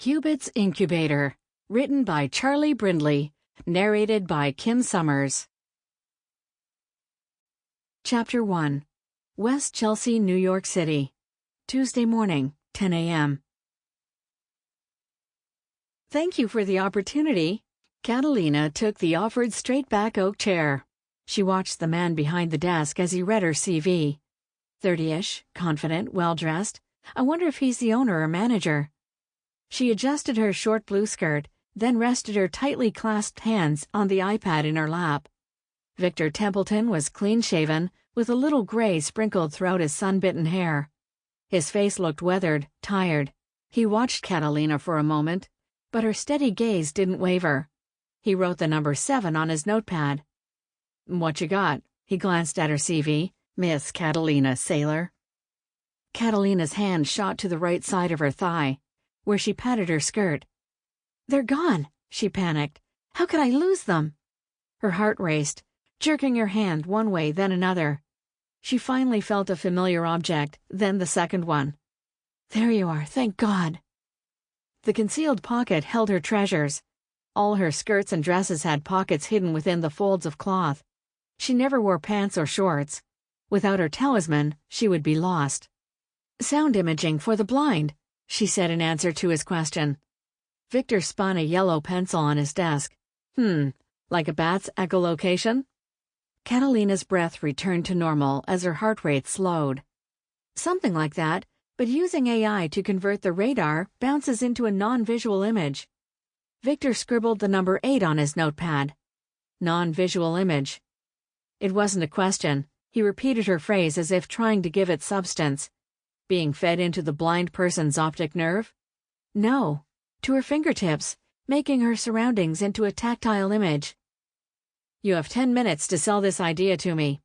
Qubit's Incubator, written by Charley Brindley, narrated by Kim Summers. Chapter 1. West Chelsea, New York City. Tuesday morning, 10 a.m. Thank you for the opportunity. Catalina took the offered straight-back oak chair. She watched the man behind the desk as he read her CV. 30-ish, confident, well-dressed. I wonder if he's the owner or manager. She adjusted her short blue skirt, then rested her tightly clasped hands on the iPad in her lap. Victor Templeton was clean-shaven, with a little gray sprinkled throughout his sun-bitten hair. His face looked weathered, tired. He watched Catalina for a moment, but her steady gaze didn't waver. He wrote the number 7 on his notepad. "What you got?" He glanced at her CV. "Miss Catalina Saylor." Catalina's hand shot to the right side of her thigh, where she patted her skirt. "They're gone," she panicked. "How could I lose them?" Her heart raced, jerking her hand one way then another. She finally felt a familiar object, then the second one. "There you are, thank God." The concealed pocket held her treasures. All her skirts and dresses had pockets hidden within the folds of cloth. She never wore pants or shorts. Without her talisman, she would be lost. "Sound imaging for the blind," she said in answer to his question. Victor spun a yellow pencil on his desk. Like a bat's echolocation? Catalina's breath returned to normal as her heart rate slowed. "Something like that, but using AI to convert the radar bounces into a non-visual image." Victor scribbled the number 8 on his notepad. Non-visual image. It wasn't a question. He repeated her phrase as if trying to give it substance. Being fed into the blind person's optic nerve? No. To her fingertips, making her surroundings into a tactile image. "You have 10 minutes to sell this idea to me."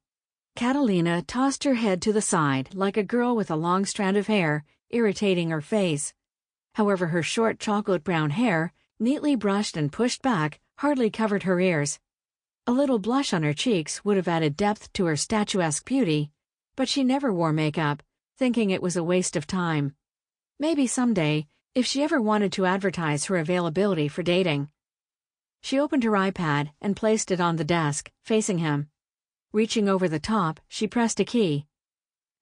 Catalina tossed her head to the side like a girl with a long strand of hair, irritating her face. However, her short chocolate-brown hair, neatly brushed and pushed back, hardly covered her ears. A little blush on her cheeks would have added depth to her statuesque beauty, but she never wore makeup, thinking it was a waste of time. Maybe someday, if she ever wanted to advertise her availability for dating. She opened her iPad and placed it on the desk, facing him. Reaching over the top, she pressed a key.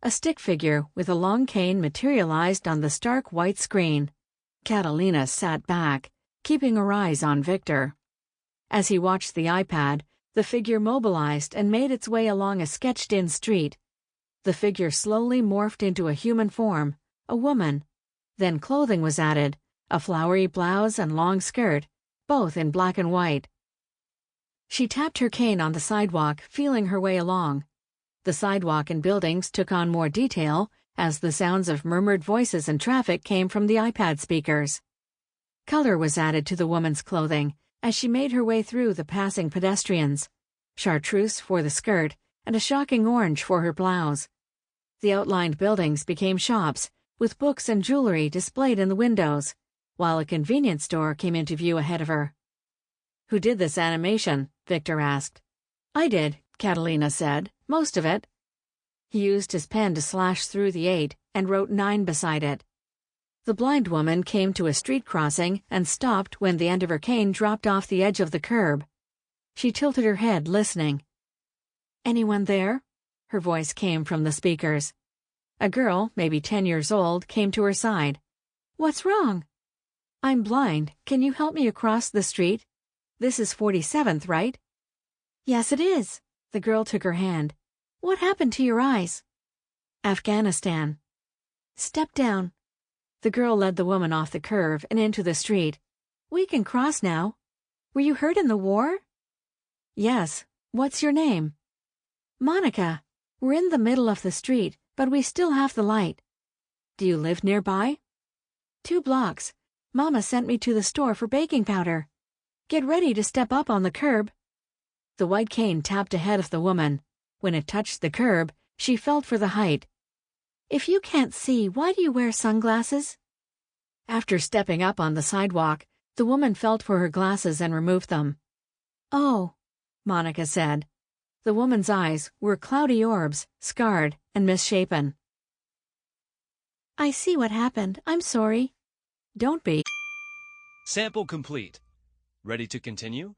A stick figure with a long cane materialized on the stark white screen. Catalina sat back, keeping her eyes on Victor. As he watched the iPad, the figure mobilized and made its way along a sketched-in street. The figure slowly morphed into a human form, a woman. Then clothing was added, a flowery blouse and long skirt, both in black and white. She tapped her cane on the sidewalk, feeling her way along. The sidewalk and buildings took on more detail as the sounds of murmured voices and traffic came from the iPad speakers. Color was added to the woman's clothing as she made her way through the passing pedestrians. Chartreuse for the skirt and a shocking orange for her blouse. The outlined buildings became shops, with books and jewelry displayed in the windows, while a convenience store came into view ahead of her. "Who did this animation?" Victor asked. "I did," Catalina said, "most of it." He used his pen to slash through the 8 and wrote 9 beside it. The blind woman came to a street crossing and stopped when the end of her cane dropped off the edge of the curb. She tilted her head, listening. "Anyone there?" Her voice came from the speakers. A girl, maybe 10 years old, came to her side. "What's wrong?" "I'm blind. Can you help me across the street? This is 47th, right?" "Yes, it is." The girl took her hand. "What happened to your eyes?" "Afghanistan." "Step down." The girl led the woman off the curve and into the street. "We can cross now. Were you hurt in the war?" "Yes. What's your name?" "Monica. We're in the middle of the street, but we still have the light." "Do you live nearby?" 2 blocks. Mama sent me to the store for baking powder. Get ready to step up on the curb." The white cane tapped ahead of the woman. When it touched the curb, she felt for the height. "If you can't see, why do you wear sunglasses?" After stepping up on the sidewalk, the woman felt for her glasses and removed them. "Oh," Monica said. The woman's eyes were cloudy orbs, scarred and misshapen. "I see what happened. I'm sorry." "Don't be." Sample complete. Ready to continue?